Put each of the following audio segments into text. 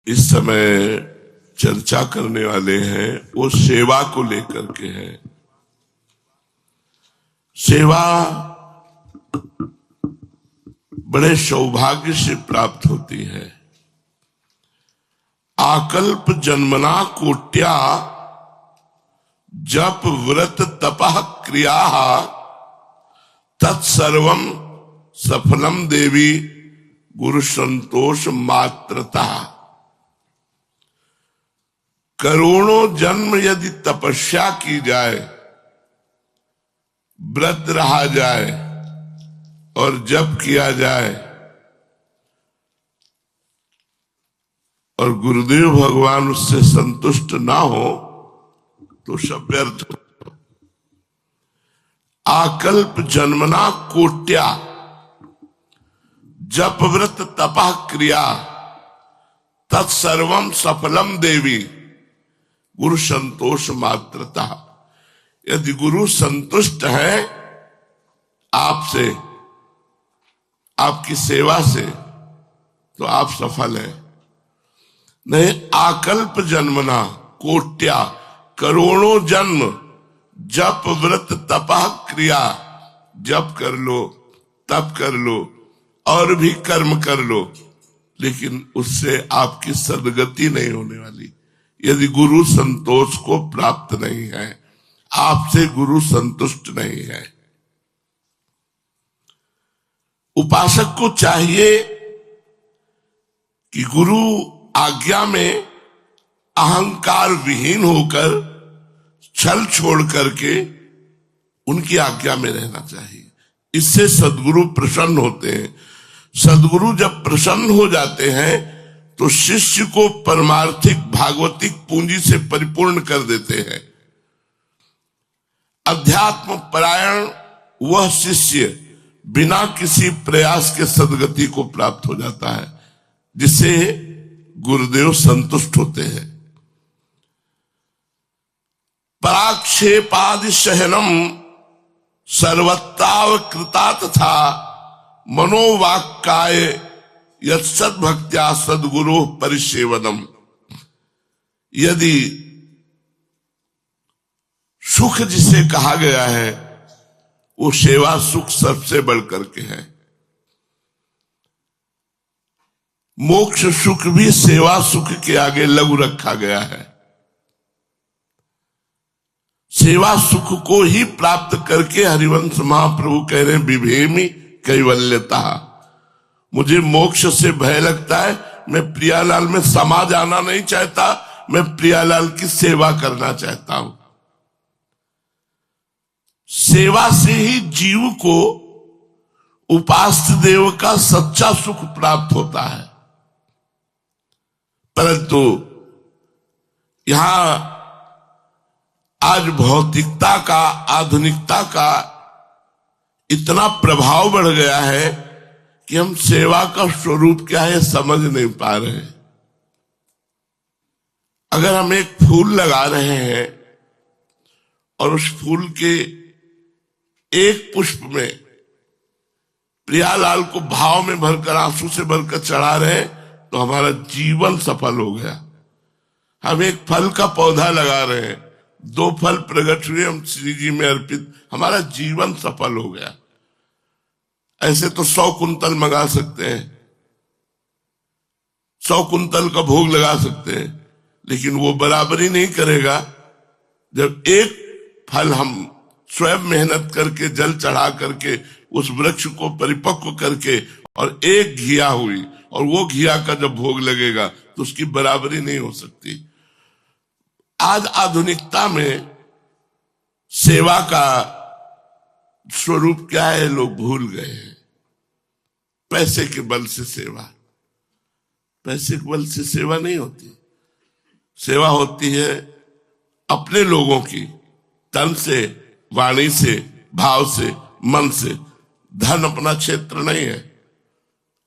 इस समय चर्चा करने वाले हैं वो सेवा को लेकर के है। सेवा बड़े सौभाग्य से प्राप्त होती है। आकल्प जन्मना कोट्या जप व्रत तपः क्रिया तत्सर्वम सफलम देवी गुरु संतोष मात्रता। करोड़ों जन्म यदि तपस्या की जाए, व्रत रहा जाए और जप किया जाए और गुरुदेव भगवान उससे संतुष्ट ना हो तो सब व्यर्थ। आकल्प जन्मना कोट्या जप व्रत तपः क्रिया तत्सर्वम सफलम देवी गुरु संतोष मात्रता। यदि गुरु संतुष्ट है आपसे, आपकी सेवा से, तो आप सफल हैं। नहीं, आकल्प जन्मना कोट्या करोड़ों जन्म जप व्रत तपः क्रिया, जप कर लो, तप कर लो और भी कर्म कर लो, लेकिन उससे आपकी सदगति नहीं होने वाली यदि गुरु संतोष को प्राप्त नहीं है, आपसे गुरु संतुष्ट नहीं है। उपासक को चाहिए कि गुरु आज्ञा में अहंकार विहीन होकर छल छोड़ करके उनकी आज्ञा में रहना चाहिए। इससे सद्गुरु प्रसन्न होते हैं। सद्गुरु जब प्रसन्न हो जाते हैं तो शिष्य को परमार्थिक भागवतिक पूंजी से परिपूर्ण कर देते हैं। अध्यात्म परायण वह शिष्य बिना किसी प्रयास के सद्गति को प्राप्त हो जाता है, जिससे गुरुदेव संतुष्ट होते हैं। पराक्षेपादि सहनम सर्वत्तावकृता तथा मनोवाक्काय यत्सद भक्त्या सद्गुरु परिसेवनम। यदि सुख जिसे कहा गया है वो सेवा सुख सबसे बढ़कर के है। मोक्ष सुख भी सेवा सुख के आगे लघु रखा गया है। सेवा सुख को ही प्राप्त करके हरिवंश महाप्रभु कह रहे हैं विभेमी कैवल्यता। मुझे मोक्ष से भय लगता है, मैं प्रियालाल में समा जाना नहीं चाहता, मैं प्रियालाल की सेवा करना चाहता हूं। सेवा से ही जीव को उपास्य देव का सच्चा सुख प्राप्त होता है। परंतु यहां आज भौतिकता का, आधुनिकता का इतना प्रभाव बढ़ गया है कि हम सेवा का स्वरूप क्या है समझ नहीं पा रहे हैं। अगर हम एक फूल लगा रहे हैं और उस फूल के एक पुष्प में प्रियालाल को भाव में भरकर, आंसू से भरकर चढ़ा रहे हैं, तो हमारा जीवन सफल हो गया। हम एक फल का पौधा लगा रहे हैं, 2 फल प्रकट हुए, हम श्री जी में अर्पित, हमारा जीवन सफल हो गया। ऐसे तो 100 कुंतल मंगा सकते हैं, 100 कुंतल का भोग लगा सकते हैं, लेकिन वो बराबरी नहीं करेगा जब एक फल हम स्वयं मेहनत करके, जल चढ़ा करके, उस वृक्ष को परिपक्व करके और एक घिया हुई और वो घिया का जब भोग लगेगा तो उसकी बराबरी नहीं हो सकती। आज आधुनिकता में सेवा का स्वरूप क्या है लोग भूल गए हैं। पैसे के बल से सेवा, पैसे के बल से सेवा नहीं होती। सेवा होती है अपने लोगों की, तन से, वाणी से, भाव से, मन से। धन अपना क्षेत्र नहीं है,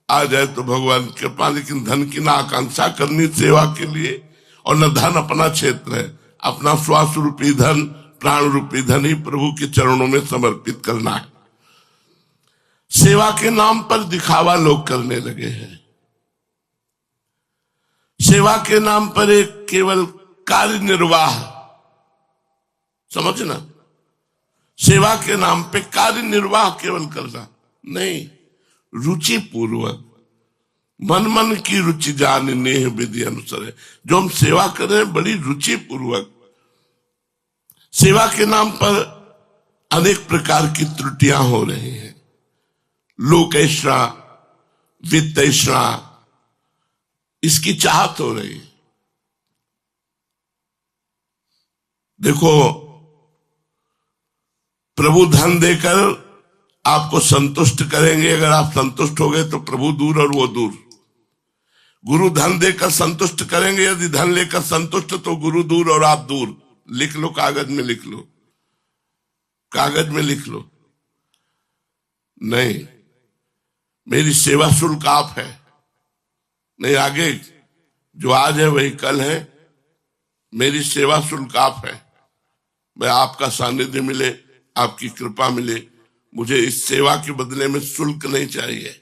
आ जाए तो भगवान की कृपा, लेकिन धन की ना आकांक्षा करनी सेवा के लिए, और न धन अपना क्षेत्र है। अपना श्वास रूपी धन, प्राण रूपी धन ही प्रभु के चरणों में समर्पित करना है। सेवा के नाम पर दिखावा लोग करने लगे हैं। सेवा के नाम पर एक केवल कार्य निर्वाह, समझना, सेवा के नाम पे कार्य निर्वाह केवल करना नहीं, रुचि पूर्वक, मन मन की रुचि जानने विधि अनुसार है। जो हम सेवा कर रहे हैं बड़ी रुचि पूर्वक। सेवा के नाम पर अनेक प्रकार की त्रुटियां हो रही हैं, लोकेशना, वित्तेषणा, इसकी चाहत हो रही है। देखो, प्रभु धन देकर आपको संतुष्ट करेंगे, अगर आप संतुष्ट हो गए तो प्रभु दूर और वो दूर। गुरु धन देकर संतुष्ट करेंगे, यदि धन लेकर संतुष्ट तो गुरु दूर और आप दूर। लिख लो, कागज में लिख लो, कागज में लिख लो। नहीं, मेरी सेवा शुल्क आप है, नहीं आगे जो आज है वही कल है। मेरी सेवा शुल्क आप है, मैं आपका सानिध्य मिले, आपकी कृपा मिले, मुझे इस सेवा के बदले में शुल्क नहीं चाहिए।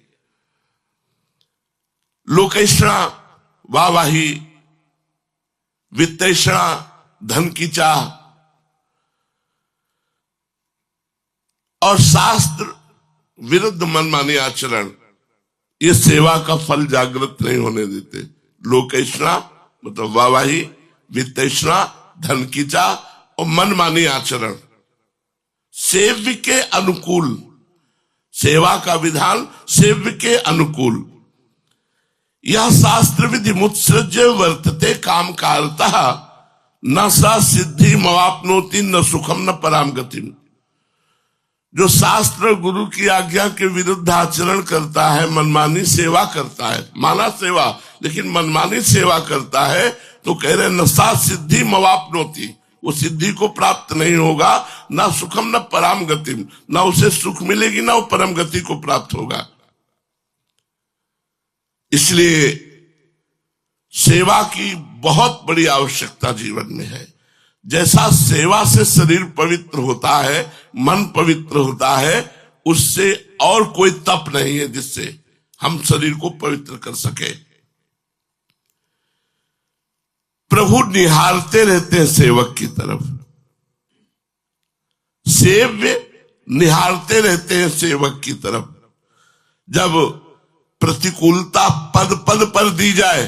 लोकेशना, वाहवाही, वित्तेषणा, धन की चाह, और शास्त्र विरुद्ध मनमानी आचरण, ये सेवा का फल जागृत नहीं होने देते। लोकेशना मतलब वाहवाही, वित्तेषणा, धन की चाह और मनमानी आचरण, सेव्य के अनुकूल, सेवा का विधान सेव्य के अनुकूल। यह शास्त्र विधि मुत्सृज्य वर्तते काम कारता, न सा सिद्धि मवाप्नोति न सुखम न पराम गतिम। जो शास्त्र गुरु की आज्ञा के विरुद्ध आचरण करता है, मनमानी सेवा करता है, माना सेवा लेकिन मनमानी सेवा करता है, तो कह रहे न सा सिद्धि मवाप्नोति, वो सिद्धि को प्राप्त नहीं होगा, ना सुखम न पराम गतिम, ना उसे सुख मिलेगी ना वो परम गति को प्राप्त होगा। इसलिए सेवा की बहुत बड़ी आवश्यकता जीवन में है। जैसा सेवा से शरीर पवित्र होता है, मन पवित्र होता है, उससे और कोई तप नहीं है जिससे हम शरीर को पवित्र कर सके। प्रभु निहारते रहते हैं सेवक की तरफ, सेव्य निहारते रहते हैं सेवक की तरफ। जब प्रतिकूलता पद पद पर दी जाए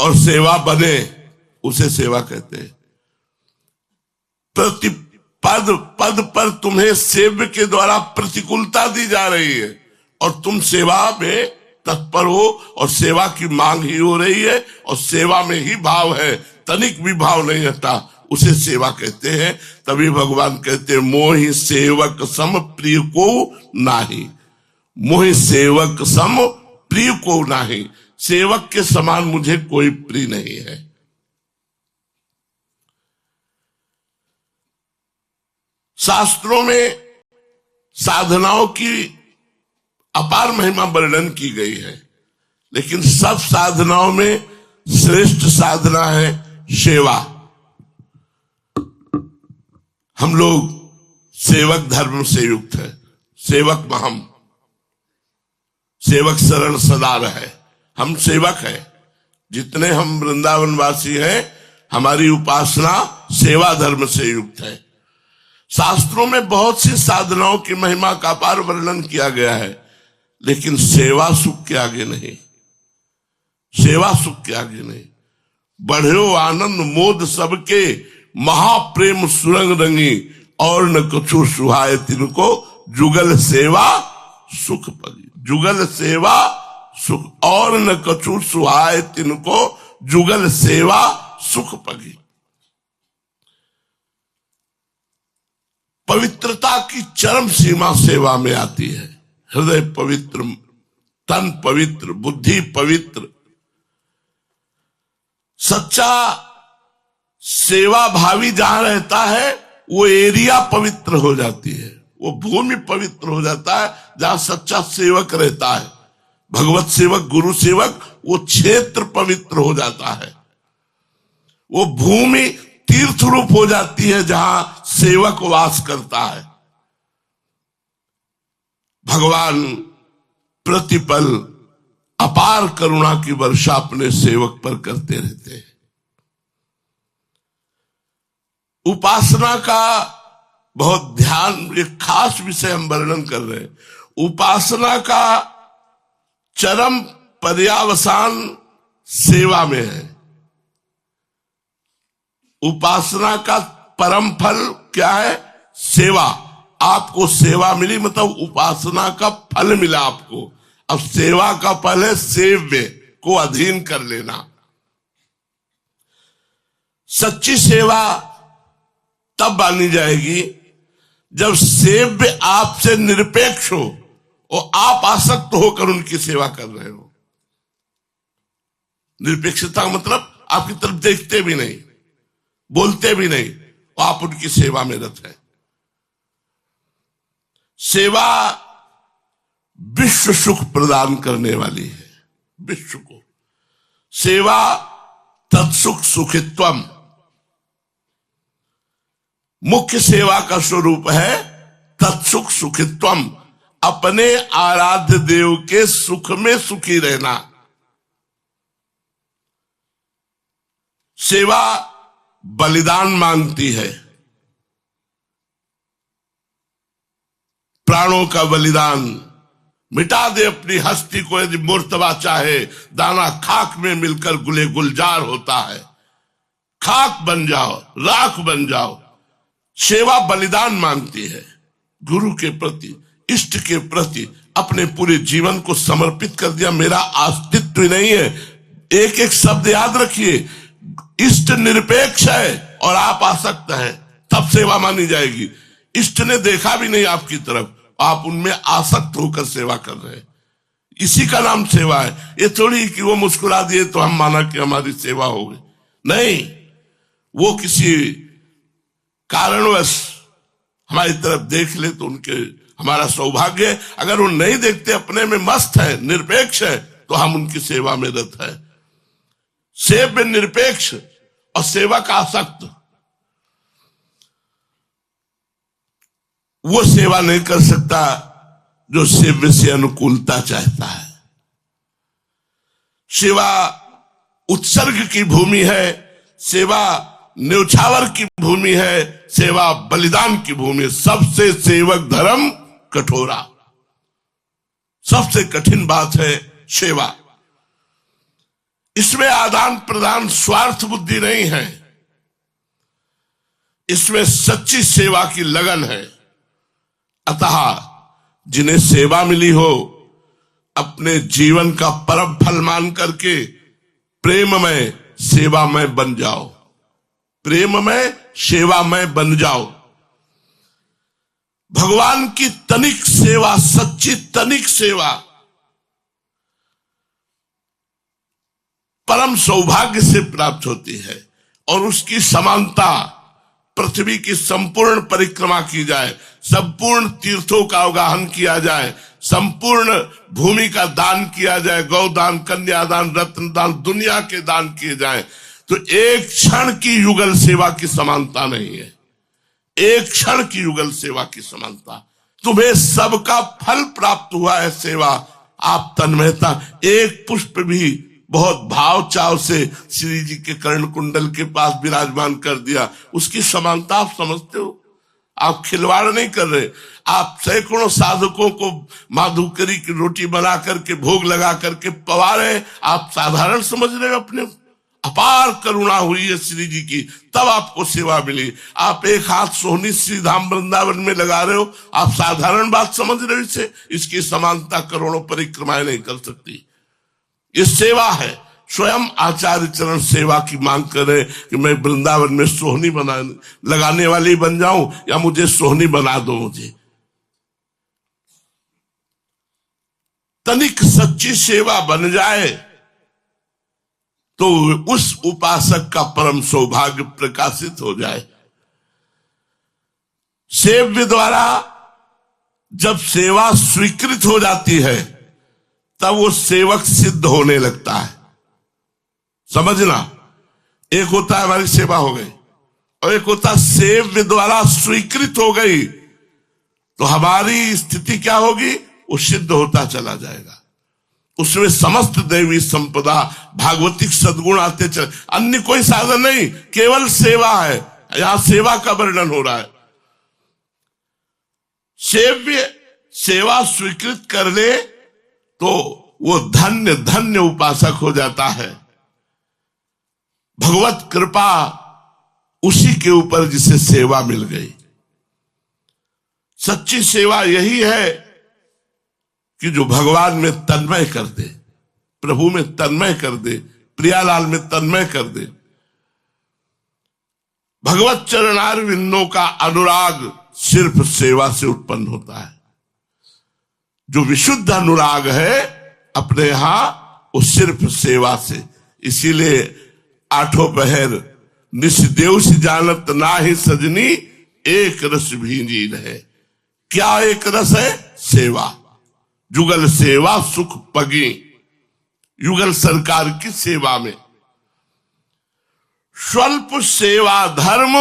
और सेवा बने, उसे सेवा कहते हैं। प्रति पद पद पर तुम्हें सेव्य के द्वारा प्रतिकूलता दी जा रही है और तुम सेवा में तत्पर हो और सेवा की मांग ही हो रही है और सेवा में ही भाव है, तनिक भी भाव नहीं हटा, उसे सेवा कहते हैं। तभी भगवान कहते हैं, मोहि सेवक सम प्रिय को नाही, मोहि सेवक सम प्रिय को नाही, सेवक के समान मुझे कोई प्रिय नहीं है। शास्त्रों में साधनाओं की अपार महिमा वर्णन की गई है, लेकिन सब साधनाओं में श्रेष्ठ साधना है सेवा। हम लोग सेवक धर्म से युक्त है, सेवक महम, सेवक शरण सदा रहे, हम सेवक हैं। जितने हम वृंदावन वासी हैं, हमारी उपासना सेवा धर्म से युक्त है। शास्त्रों में बहुत सी साधनाओं की महिमा का अपार वर्णन किया गया है, लेकिन सेवा सुख के आगे नहीं, सेवा सुख के आगे नहीं। बढ़ो आनंद मोद सबके, महाप्रेम सुरंग रंगी, और न कछु सुहाए तिनको, जुगल सेवा सुख पगी। जुगल सेवा सुख, और न कछु सुहाए तिनको, जुगल सेवा सुख पगी। पवित्रता की चरम सीमा सेवा में आती है। हृदय पवित्र, तन पवित्र, बुद्धि पवित्र। सच्चा सेवा भावी जहां रहता है वो एरिया पवित्र हो जाती है, वो भूमि पवित्र हो जाता है जहां सच्चा सेवक रहता है। भगवत सेवक, गुरु सेवक, वो क्षेत्र पवित्र हो जाता है, वो भूमि तीर्थ रूप हो जाती है जहां सेवक वास करता है। भगवान प्रतिपल अपार करुणा की वर्षा अपने सेवक पर करते रहते हैं। उपासना का बहुत ध्यान, एक खास विषय हम वर्णन कर रहे हैं। उपासना का चरम पर्यावसान सेवा में है। उपासना का परम फल क्या है? सेवा। आपको सेवा मिली मतलब उपासना का फल मिला आपको। अब सेवा का फल है सेव्य को अधीन कर लेना। सच्ची सेवा तब मानी जाएगी जब सेव्य आपसे निरपेक्ष हो और आप आसक्त होकर उनकी सेवा कर रहे हो। निरपेक्षता मतलब आपकी तरफ देखते भी नहीं, बोलते भी नहीं, आप उनकी सेवा में रत हैं। सेवा विश्व सुख प्रदान करने वाली है। विश्व को सेवा तत्सुख सुखित्वम। मुख्य सेवा का स्वरूप है तत्सुख सुखित्वम, अपने आराध्य देव के सुख में सुखी रहना। सेवा बलिदान मांगती है, प्राणों का बलिदान। मिटा दे अपनी हस्ती को यदि मुर्तबा चाहे, दाना खाक में मिलकर गुले गुलजार होता है। खाक बन जाओ, राख बन जाओ। सेवा बलिदान मांगती है। गुरु के प्रति, इष्ट के प्रति अपने पूरे जीवन को समर्पित कर दिया। मेरा अस्तित्व नहीं है। एक एक शब्द याद रखिए। इष्ट निरपेक्ष है और आप आसक्त हैं, तब सेवा मानी जाएगी। इष्ट ने देखा भी नहीं आपकी तरफ, आप उनमें आसक्त होकर सेवा कर रहे हैं, इसी का नाम सेवा है। ये थोड़ी कि वो मुस्कुरा दिए तो हम माना कि हमारी सेवा हो गई। नहीं, वो किसी कारणवश हमारी तरफ देख ले तो उनके हमारा सौभाग्य है। अगर वो नहीं देखते, अपने में मस्त है, निरपेक्ष है, तो हम उनकी सेवा में रत है। सेव्य निरपेक्ष और सेवा का आसक्त, वो सेवा नहीं कर सकता जो सेव्य से अनुकूलता चाहता है। सेवा उत्सर्ग की भूमि है, सेवा न्यौछावर की भूमि है, सेवा बलिदान की भूमि है। सबसे सेवक धर्म कठोरा, सबसे कठिन बात है सेवा। इसमें आदान प्रदान स्वार्थ बुद्धि नहीं है, इसमें सच्ची सेवा की लगन है। अतः जिन्हें सेवा मिली हो, अपने जीवन का परम फल मान करके प्रेममय सेवामय बन जाओ। प्रेममय सेवामय बन जाओ। भगवान की तनिक सेवा, सच्ची तनिक सेवा परम सौभाग्य से प्राप्त होती है। और उसकी समानता पृथ्वी की संपूर्ण परिक्रमा की जाए, संपूर्ण तीर्थों का अवगाहन किया जाए, संपूर्ण भूमि का दान किया जाए, गौदान, कन्यादान, रत्नदान, दुनिया के दान किए जाए, तो एक क्षण की युगल सेवा की समानता नहीं है। एक क्षण की युगल सेवा की समानता। तुम्हें सबका फल प्राप्त हुआ है सेवा। आप तन्मयता, एक पुष्प भी बहुत भाव चाव से श्री जी के कर्ण कुंडल के पास विराजमान कर दिया, उसकी समानता आप समझते हो? आप खिलवाड़ नहीं कर रहे। आप सैकड़ों साधकों को माधुकरी की रोटी बना करके भोग लगा करके पवा रहे, आप साधारण समझ रहे हो अपने। अपार करुणा हुई है श्री जी की, तब आपको सेवा मिली। आप एक हाथ सोहनी श्री धाम वृंदावन में लगा रहे हो, आप साधारण बात समझ रहे हो इसे। इसकी समानता करोड़ों परिक्रमाएं नहीं कर सकती। ये सेवा है। स्वयं आचार्य चरण सेवा की मांग करे कि मैं वृंदावन में सोहनी लगाने वाली बन जाऊं, या मुझे सोहनी बना दो। मुझे तनिक सच्ची सेवा बन जाए तो उस उपासक का परम सौभाग्य प्रकाशित हो जाए। सेव्य द्वारा जब सेवा स्वीकृत हो जाती है, तब वो सेवक सिद्ध होने लगता है। समझना, एक होता है हमारी सेवा हो गई, और एक होता सेव्य द्वारा स्वीकृत हो गई, तो हमारी स्थिति क्या होगी? वो सिद्ध होता चला जाएगा। उसमें समस्त दैवी संपदा भागवतिक सद्गुण आते चले, अन्य कोई साधन नहीं, केवल सेवा है। यहां सेवा का वर्णन हो रहा है। सेव्य सेवा स्वीकृत कर ले तो वो धन्य धन्य उपासक हो जाता है। भगवत कृपा उसी के ऊपर जिसे सेवा मिल गई। सच्ची सेवा यही है कि जो भगवान में तन्मय कर दे, प्रभु में तन्मय कर दे, प्रियालाल में तन्मय कर दे। भगवत चरणार विंदों का अनुराग सिर्फ सेवा से उत्पन्न होता है। जो विशुद्ध अनुराग है अपने यहां, वो सिर्फ सेवा से। इसीलिए आठों पहर निस्देव से जानत ना ही सजनी, एक रस भींजी रहे। क्या एक रस है? सेवा। जुगल सेवा सुख पगी, युगल सरकार की सेवा में। स्वल्प सेवा धर्म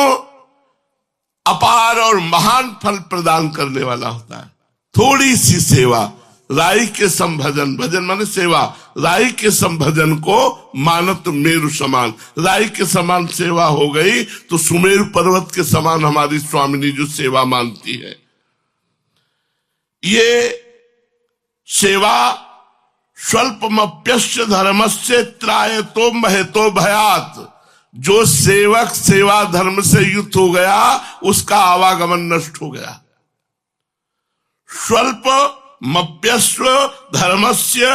अपार और महान फल प्रदान करने वाला होता है। थोड़ी सी सेवा, राई के संभजन, भजन माने सेवा, राई के संभजन को मानत मेरु समान। राई के समान सेवा हो गई तो सुमेरु पर्वत के समान हमारी स्वामिनी जो सेवा मानती है। ये सेवा स्वल्पमप्यस्य धर्मस्य त्रायतो महतो भयात। जो सेवक सेवा धर्म से युक्त हो गया उसका आवागमन नष्ट हो गया। स्वल्पमप्यस्व धर्मस्य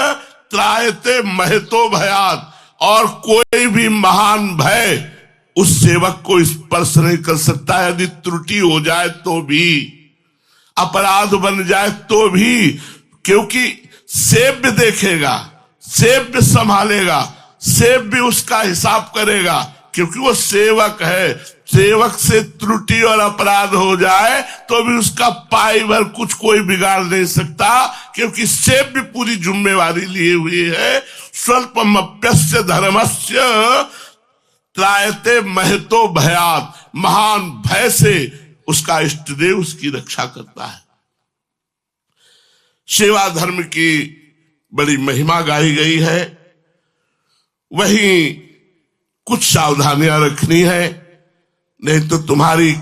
त्रायते महतो भयात। और कोई भी महान भय उस सेवक को स्पर्श नहीं कर सकता। यदि त्रुटि हो जाए तो भी, अपराध बन जाए तो भी, क्योंकि सेव्य देखेगा, सेव्य संभालेगा, सेव्य उसका हिसाब करेगा, क्योंकि वो सेवक है। सेवक से त्रुटि और अपराध हो जाए तो भी उसका पाई भर कुछ कोई बिगाड़ नहीं सकता, क्योंकि सेव्य पूरी जिम्मेवारी लिए हुई है। स्वल्पमप्यस्य धर्मस्य त्रायते महतो भयात। महान भय से उसका इष्टदेव उसकी रक्षा करता है। सेवा धर्म की बड़ी महिमा गाई गई है। वहीं कुछ सावधानियां रखनी है, नहीं तो तुम्हारी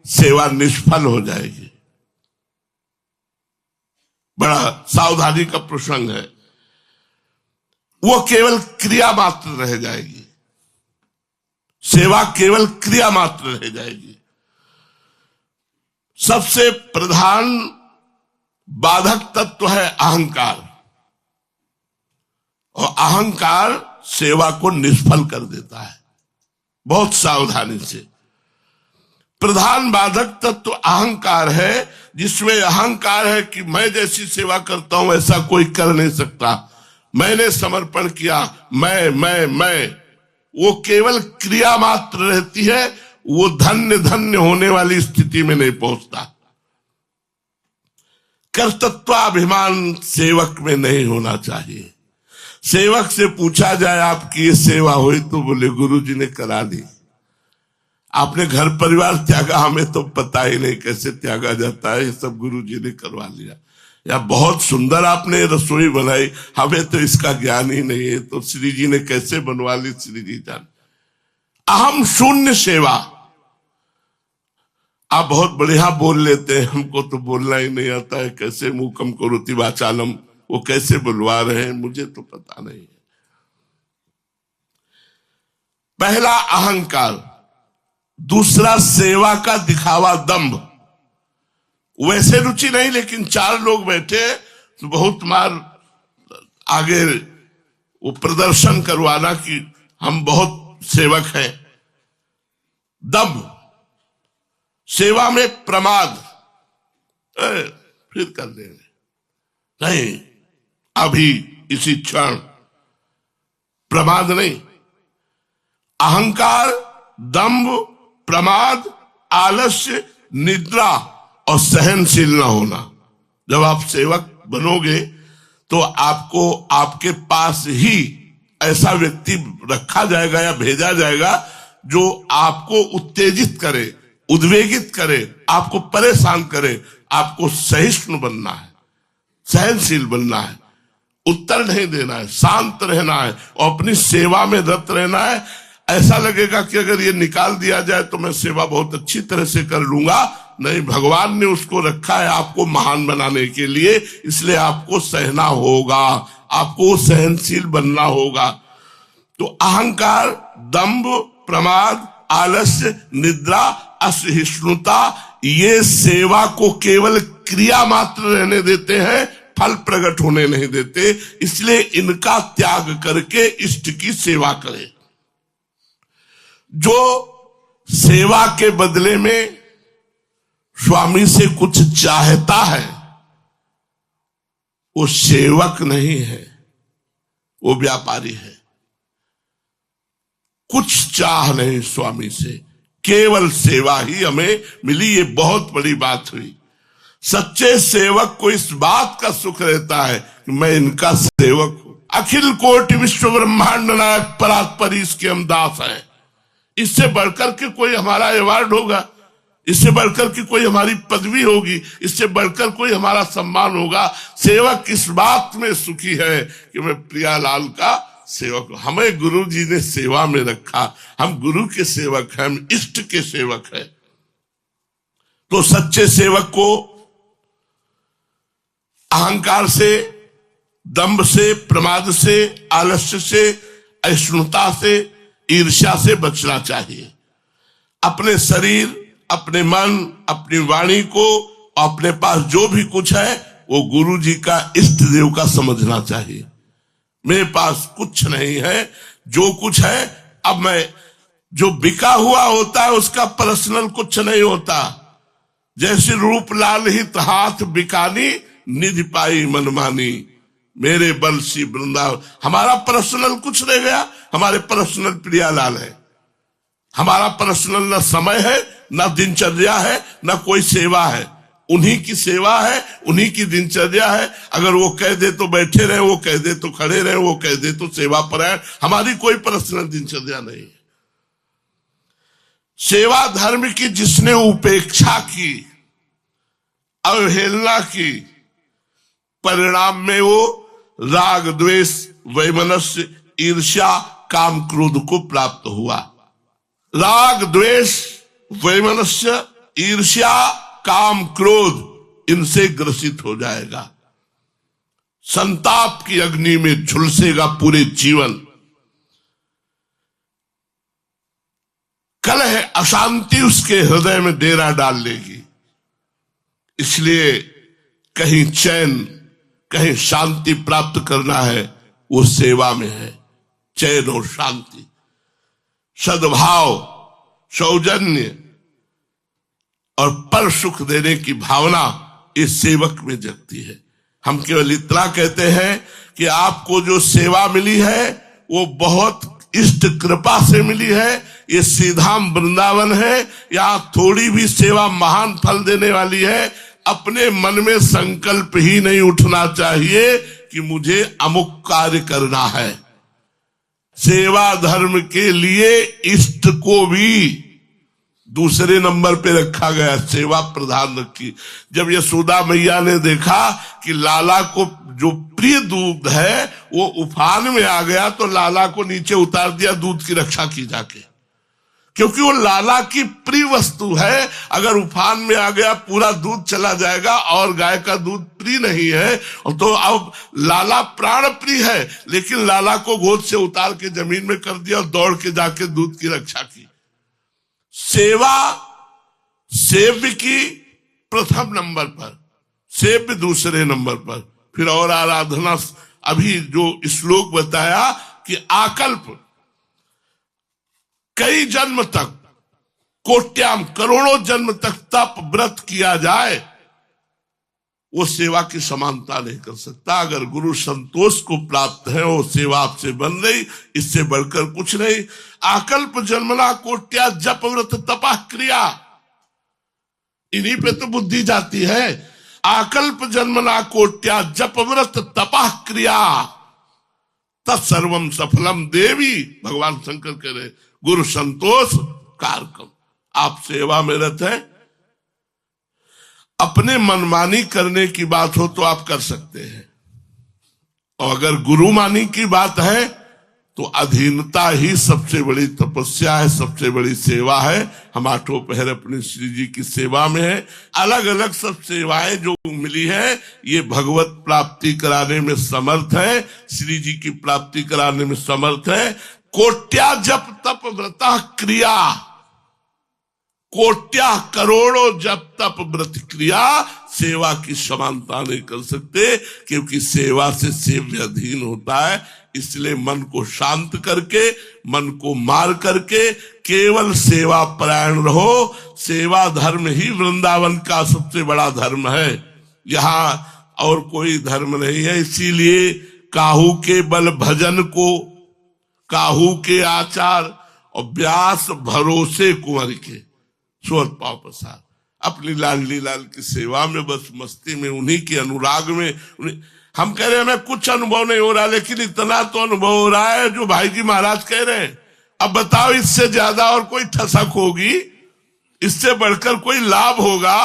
सेवा निष्फल हो जाएगी। बड़ा सावधानी का प्रसंग है। वो केवल क्रिया मात्र रह जाएगी। सेवा केवल क्रिया मात्र रह जाएगी। सबसे प्रधान बाधक तत्व है अहंकार, और अहंकार सेवा को निष्फल कर देता है। बहुत सावधानी से। प्रधान बाधक तत्व अहंकार है, जिसमें अहंकार है कि मैं जैसी सेवा करता हूं ऐसा कोई कर नहीं सकता, मैंने समर्पण किया, मैं। वो केवल क्रिया मात्र रहती है। वो धन्य धन्य होने वाली स्थिति में नहीं पहुंचता। कर्तृत्वाभिमान सेवक में नहीं होना चाहिए। सेवक से पूछा जाए आपकी ये सेवा हुई, तो बोले गुरु जी ने करा दी। आपने घर परिवार त्यागा, हमें तो पता ही नहीं कैसे त्यागा जाता है, ये सब गुरु जी ने करवा लिया। या बहुत सुंदर आपने रसोई बनाई, हमें तो इसका ज्ञान ही नहीं है, तो श्री जी ने कैसे बनवा ली, श्री जी जान। अहम शून्य सेवा। आप बहुत बढ़िया बोल लेते हैं, हमको तो बोलना ही नहीं आता है। कैसे मूकम करोति वाचालम, वो कैसे बुलवा रहे हैं मुझे तो पता नहीं है। पहला अहंकार, दूसरा सेवा का दिखावा दंभ। वैसे रुचि नहीं, लेकिन चार लोग बैठे तो बहुत मार आगे वो प्रदर्शन करवाना कि हम बहुत सेवक हैं। दंभ। सेवा में प्रमाद, फिर कर देंगे, नहीं अभी इसी क्षण, प्रमाद नहीं। अहंकार, दंभ, प्रमाद, आलस्य, निद्रा और सहनशील न होना। जब आप सेवक बनोगे तो आपको आपके पास ही ऐसा व्यक्ति रखा जाएगा या भेजा जाएगा जो आपको उत्तेजित करे, उद्वेगित करे, आपको परेशान करे। आपको सहिष्णु बनना है, सहनशील बनना है। उत्तर नहीं देना है, शांत रहना है और अपनी सेवा में रत रहना है। ऐसा लगेगा कि अगर ये निकाल दिया जाए तो मैं सेवा बहुत अच्छी तरह से कर लूंगा। नहीं, भगवान ने उसको रखा है आपको महान बनाने के लिए, इसलिए आपको सहना होगा, आपको सहनशील बनना होगा। तो अहंकार, दंभ, प्रमाद, आलस्य, निद्रा, असहिष्णुता, ये सेवा को केवल क्रिया मात्र रहने देते हैं, फल प्रकट होने नहीं देते। इसलिए इनका त्याग करके इष्ट की सेवा करें। जो सेवा के बदले में स्वामी से कुछ चाहता है वो सेवक नहीं है, वो व्यापारी है। कुछ चाह नहीं स्वामी से, केवल सेवा ही हमें मिली। ये बहुत बड़ी बात हुई। सच्चे सेवक को इस बात का सुख रहता है कि मैं इनका सेवक हूं। अखिल कोटि विश्व ब्रह्मांड नायक परात्परी इसके हम दास हैं। इससे बढ़कर के कोई हमारा अवार्ड होगा, इससे बढ़कर के कोई हमारी पदवी होगी, इससे बढ़कर कोई हमारा सम्मान होगा। सेवक इस बात में सुखी है कि मैं प्रियालाल का सेवक। हमें गुरु जी ने सेवा में रखा, हम गुरु के सेवक हैं, हम इष्ट के सेवक हैं। तो सच्चे सेवक को अहंकार से, दंभ से, प्रमाद से, आलस्य से, अहिष्णुता से, ईर्ष्या से बचना चाहिए। अपने शरीर, अपने मन, अपनी वाणी को, अपने पास जो भी कुछ है वो गुरु जी का, इष्ट देव का समझना चाहिए। मेरे पास कुछ नहीं है, जो कुछ है अब मैं, जो बिका हुआ होता है उसका पर्सनल कुछ नहीं होता। जैसे रूप लाल हित हाथ बिकानी, निधि पाई मनमानी, मेरे बंसी वृंदावन। हमारा पर्सनल कुछ रह गया, हमारे पर्सनल प्रियालाल है। हमारा पर्सनल न समय है, न दिनचर्या है, न कोई सेवा है। उन्हीं की सेवा है, उन्हीं की दिनचर्या है। अगर वो कह दे तो बैठे रहे, वो कह दे तो खड़े रहे, वो कह दे तो सेवा परायण। हमारी कोई पर्सनल दिनचर्या नहीं है। सेवा धर्म की जिसने उपेक्षा की, अवहेलना की, परिणाम में वो राग, द्वेष, वैमनस्य, ईर्ष्या, काम, क्रोध को प्राप्त हुआ। राग, द्वेष, वैमनस्य, ईर्ष्या, काम, क्रोध, इनसे ग्रसित हो जाएगा। संताप की अग्नि में झुलसेगा पूरे जीवन। कलह, अशांति उसके हृदय में डेरा डाल लेगी। इसलिए कहीं चैन, कहीं शांति प्राप्त करना है, वो सेवा में है। चैन और शांति, सद्भाव, सौजन्य और पर सुख देने की भावना इस सेवक में जगती है। हम केवल इतना कहते हैं कि आपको जो सेवा मिली है वो बहुत इष्ट कृपा से मिली है। ये सीधाम वृंदावन है, यहाँ थोड़ी भी सेवा महान फल देने वाली है। अपने मन में संकल्प ही नहीं उठना चाहिए कि मुझे अमुक कार्य करना है। सेवा धर्म के लिए इष्ट को भी दूसरे नंबर पे रखा गया, सेवा प्रधान रखी। जब यशोदा मैया ने देखा कि लाला को जो प्रिय दूध है वो उफान में आ गया, तो लाला को नीचे उतार दिया दूध की रक्षा की जाके, क्योंकि वो लाला की प्रिय वस्तु है। अगर उफान में आ गया पूरा दूध चला जाएगा, और गाय का दूध प्रिय नहीं है। तो अब लाला प्राण प्रिय है, लेकिन लाला को गोद से उतार के जमीन में कर दिया और दौड़ के जाके दूध की रक्षा की। सेवा सेव्य की प्रथम नंबर पर, सेव्य दूसरे नंबर पर, फिर और आराधना। अभी जो श्लोक बताया कि आकल्प, कई जन्म तक, कोट्याम करोड़ों जन्म तक तप व्रत किया जाए, वो सेवा की समानता नहीं कर सकता। अगर गुरु संतोष को प्राप्त है, वो सेवा आपसे बन रही, इससे बढ़कर कुछ नहीं। आकल्प जन्मना कोट्या जप व्रत तपा क्रिया, इन्हीं पे तो बुद्धि जाती है। आकल्प जन्मना कोट्या जप व्रत तपा क्रिया तत्सर्वम सफलम देवी। भगवान शंकर कह रहे गुरु संतोष कारकम। आप सेवा में रहते हैं, अपने मनमानी करने की बात हो तो आप कर सकते हैं, और अगर गुरु मानी की बात है तो अधीनता ही सबसे बड़ी तपस्या है, सबसे बड़ी सेवा है। हम आठों पहर अपने श्री जी की सेवा में है। अलग अलग सब सेवाएं जो मिली है ये भगवत प्राप्ति कराने में समर्थ है, श्री जी की प्राप्ति कराने में समर्थ है। कोट्या जप तप व्रता क्रिया, कोट्या करोड़ों जप तप व्रत क्रिया सेवा की समानता नहीं कर सकते, क्योंकि सेवा से सेव्य अधीन होता है। इसलिए मन को शांत करके, मन को मार करके केवल सेवा परायण रहो। सेवा धर्म ही वृंदावन का सबसे बड़ा धर्म है, यहाँ और कोई धर्म नहीं है। इसीलिए काहू के बल भजन को, काहू के आचार और व्यास भरोसे कुंवर के स्वर पाव प्रसाद। अपनी लाडली लाल की सेवा में बस मस्ती में, उन्हीं के अनुराग में हम कह रहे हैं हमें कुछ अनुभव नहीं हो रहा, लेकिन इतना तो अनुभव हो रहा है जो भाई जी महाराज कह रहे हैं। अब बताओ इससे ज्यादा और कोई ठसक होगी, इससे बढ़कर कोई लाभ होगा?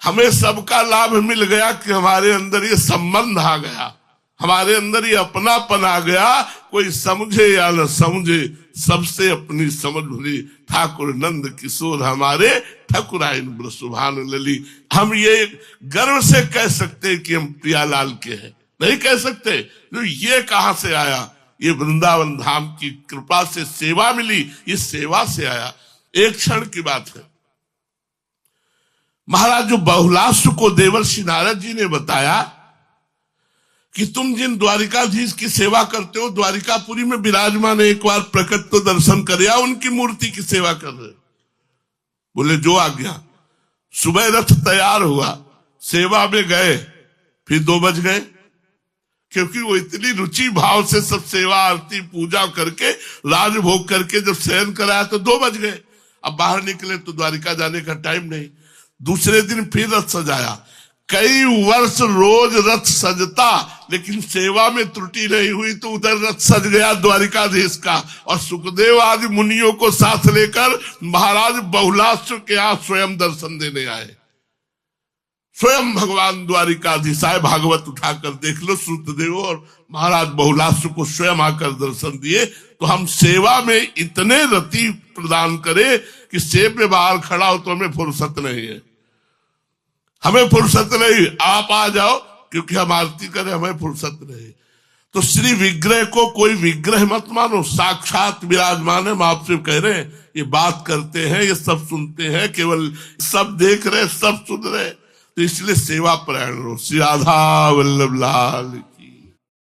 हमें सबका लाभ मिल गया कि हमारे अंदर ये संबंध आ गया, हमारे अंदर ये अपनापन आ गया। कोई समझे या न समझे, सबसे अपनी समझ भरी ठाकुर नंद किशोर हमारे ठकुराइन सुभान लली। हम ये गर्व से कह सकते कि हम प्रियालाल के हैं? नहीं कह सकते। तो ये कहां से आया? ये वृंदावन धाम की कृपा से सेवा मिली, ये सेवा से आया। एक क्षण की बात है, महाराज जो बहुलास्व को देवर्षि नारद जी ने बताया कि तुम जिन द्वारिकाधीश की सेवा करते हो, द्वारिकापुरी में विराजमान, एक बार प्रकट तो दर्शन कर, उनकी मूर्ति की सेवा कर रहे। बोले जो आज्ञा। सुबह रथ तैयार हुआ, सेवा में गए, फिर 2 बज गए, क्योंकि वो इतनी रुचि भाव से सब सेवा आरती पूजा करके राजभोग करके जब शयन कराया तो 2 बज गए। अब बाहर निकले तो द्वारिका जाने का टाइम नहीं। दूसरे दिन फिर रथ सजाया। कई वर्ष रोज रथ सजता, लेकिन सेवा में त्रुटि नहीं हुई, तो उधर रथ सज गया द्वारिकाधीश का। और सुखदेव आदि मुनियों को साथ लेकर महाराज बहुलास्व के यहाँ स्वयं दर्शन देने आए। स्वयं भगवान द्वारिकाधीश आए। भागवत उठाकर देख लो, सुतदेव और महाराज बहुलास्व को स्वयं आकर दर्शन दिए। तो हम सेवा में इतने रति प्रदान करें कि सेब में बाहर खड़ा हो तो हमें फुर्सत नहीं है, हमें फुर्सत नहीं, आप आ जाओ, क्योंकि हम आरती करें, हमें फुर्सत नहीं। तो श्री विग्रह को कोई विग्रह मत मानो, साक्षात विराजमान है। हम आपसे कह रहे हैं, ये बात करते हैं, ये सब सुनते हैं, केवल सब देख रहे, सब सुन रहे, तो इसलिए सेवा परायण रहो। श्री राधा वल्लभ लाल।